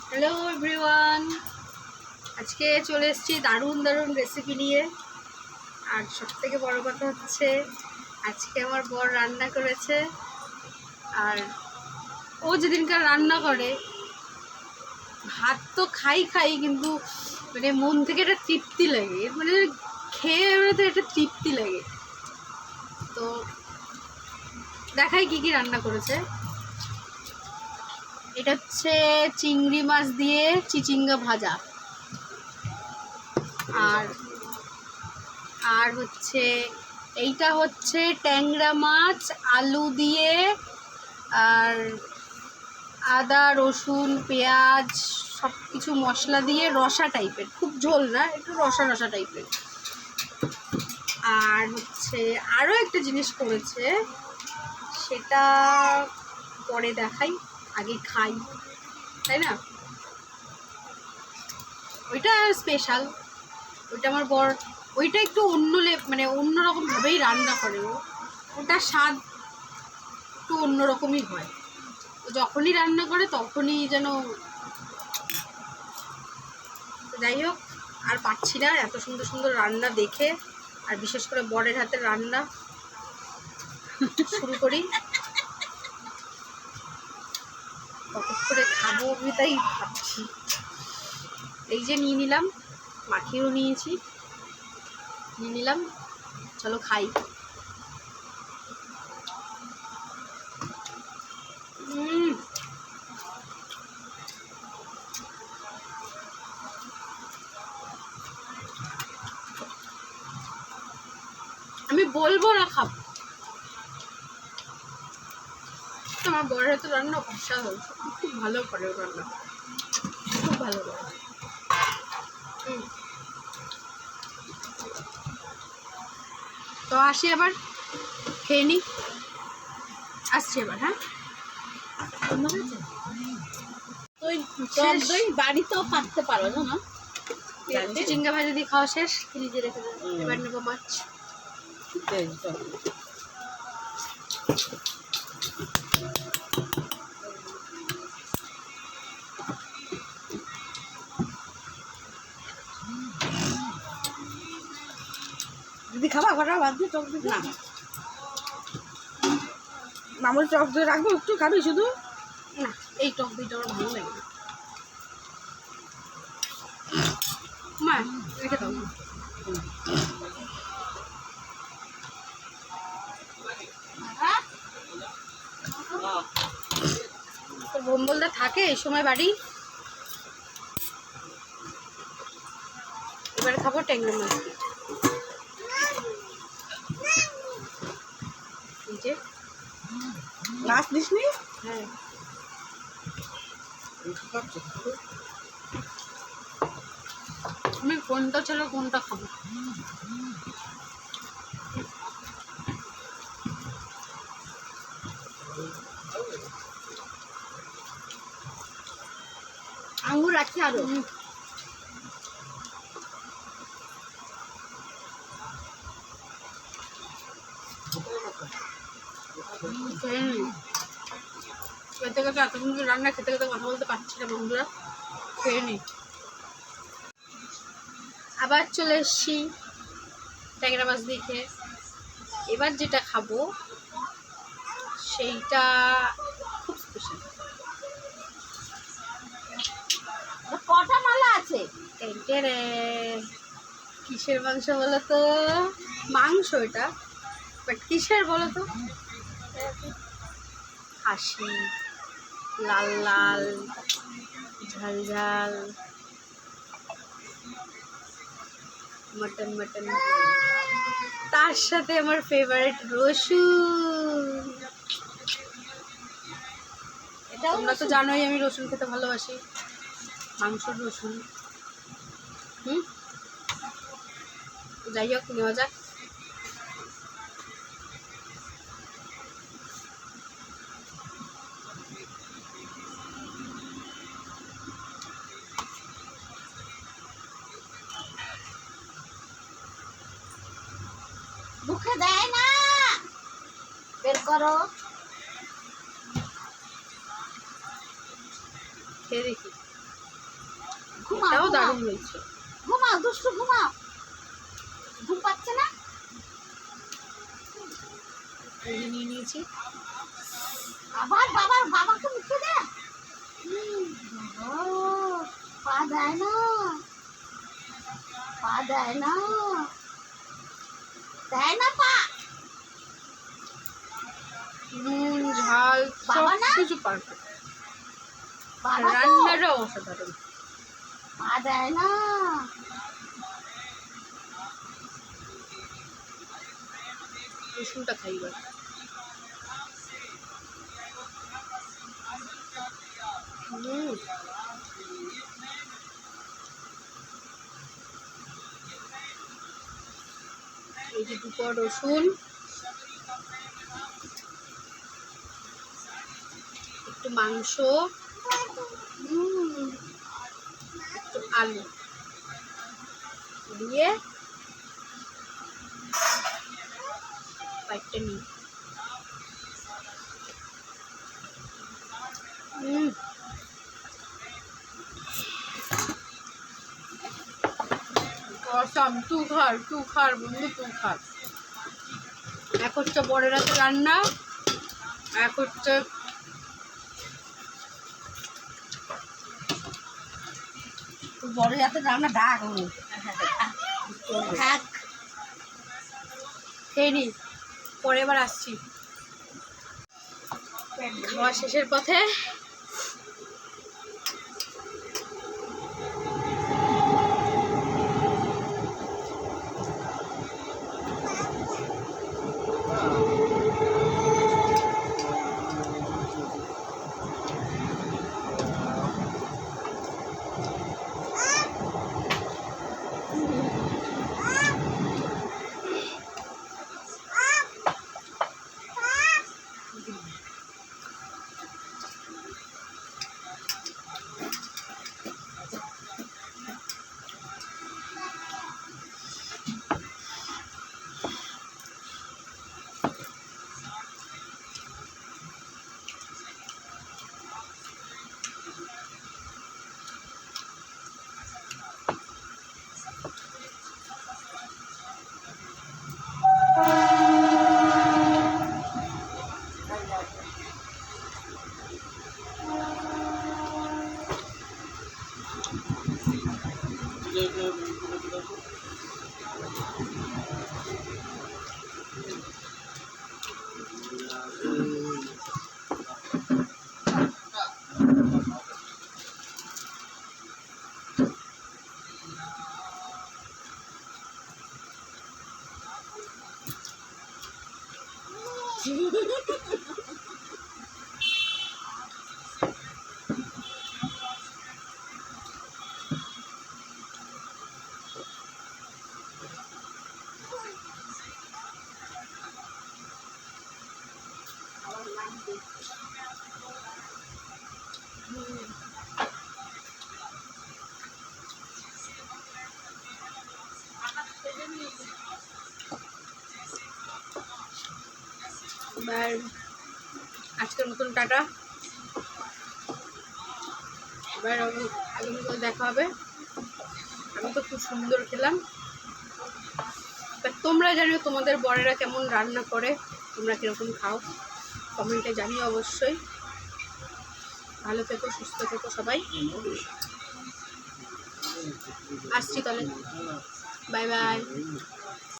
Hello everyone, আজকে চলে এসেছি দারুণ দারুণ রেসিপি নিয়ে। আর সবথেকে বড় কথা হচ্ছে আজকে আমার বর রান্না করেছে। আর ও যেদিনকার রান্না করে ভাত তো খাই কিন্তু মানে মন থেকে একটা তৃপ্তি লাগে, মানে খেয়ে তো একটা তৃপ্তি লাগে। তো দেখাই কি কি রান্না করেছে। এটা হচ্ছে চিংড়ি মাছ দিয়ে চিচিঙ্গা ভাজা, আর আর হচ্ছে এইটা হচ্ছে ট্যাংরা মাছ আলু দিয়ে আর আদা রসুন পেঁয়াজ সব কিছু মশলা দিয়ে রসা টাইপের, খুব ঝোল না, একটু রসা রসা টাইপের। আর হচ্ছে আরও একটা জিনিস করেছে, সেটা পরে দেখাই, আগে খাই, তাই না? ওইটা স্পেশাল, ওইটা আমার বর, ওইটা একটু মানে অন্যরকমভাবেই রান্না করে। ওটা স্বাদ একটু অন্যরকমই হয়, যখনই রান্না করে তখনই যেন। যাই হোক, আর পাচ্ছি না এত সুন্দর সুন্দর রান্না দেখে, আর বিশেষ করে বরের হাতের রান্না। শুরু করি, কত করে খাবো আমি তাই ভাবছি। এই যে নিয়ে নিলাম, মাখিয়েও নিয়েছি, নিয়ে নিলাম, চলো খাই। আমি বলবো না খাবো, আমার বরের হাতে রান্না অসাধারণ, খুব ভালো করে রান্না, খুব ভালো করে। তো আসি, আবার খেয়ে নিই, আসছি এবার। হ্যাঁ, বাড়িতেও পারতে পারো না, চিংড়া ভাজা দিয়ে খাওয়া শেষ, ফ্রিজে রেখে দেবো। এবার নেবো মাছ। যদি খাবা ঘটা বাদ দিয়ে টক দিয়ে না, মামুল টক দিয়ে রাখবো, একটু খাবি শুধু না, এই টক দইটা আমার ভালো লাগে না। মা রেখে দাও। তোর বোম্বলদা থাকে এই সময় বাড়ি। এবারে খাবো ট্যাংরা মাছ দিয়ে। এই যে মাছ দিস নি। হ্যাঁ, আমি কোনটা ছেড়ে কোনটা খাবো। আঙুর রাখি আরো। খেতে খেতে এত সুন্দর রান্না, খেতে খেতে কথা বলতে পারছি না বন্ধুরা, খেয়ে নি। আবার চলে এসছি ট্যাংরা মাছ দিয়ে খেয়ে। এবার যেটা খাবো সেইটা খুব স্পেশাল। কটা মালা আছে? রে, কিসের মাংস বলো তো? মাংস এটা, বাট কিসের বলো তো? খাসি, লাল লাল ঝাল ঝাল, মটন মটন, তার সাথে আমার ফেভারিট রসুন। তোমরা তো জানোই আমি রসুন খেতে ভালোবাসি, মাংসর রসুন। যাই হোক, নেওয়া যাক। মুখে দেয় না, বের করো। খেয়ে দেখি। ঘুমা এটাও ঘুমা দারুণ হয়েছে। ঘুমা দুষ্টু ঘুমা। ঘুম পাচ্ছে না? এই যে নিয়ে নিয়েছি। আবার বাবাকে মুখে দে। বাবা, পা দেয় না, পা দেয় না, দেয় না পা। ঝাল বাবা সব না? কিছু পারফেক্ট। বাবা তো রান্নাটাও অসাধারণ। পা দেয় না। রসুনটা খাই এবার। এই যে দুপর রসুন, একটু মাংস, একটু আলু দিয়ে বাইকটা নিই। অসাম, তুই খার বন্ধু, তুই খার। এক হচ্ছে বড়ের হাতে রান্না, এক হচ্ছে বড় যাতে রান্না ডাক থাক। খেয়ে নি, পরে এবার আসছি। খাওয়া শেষের পথে। এবার আজকের মতন টাটা। এবার আগামীকাল দেখা হবে। আমি তো খুব সুন্দর খেলাম। তা তোমরা জানিও তোমাদের বড়েরা কেমন রান্না করে, তোমরা কীরকম খাও, কমেন্টে জানিও অবশ্যই। ভালো থেকো, সুস্থ থেকো সবাই। আসছি তাহলে, বাই বাই।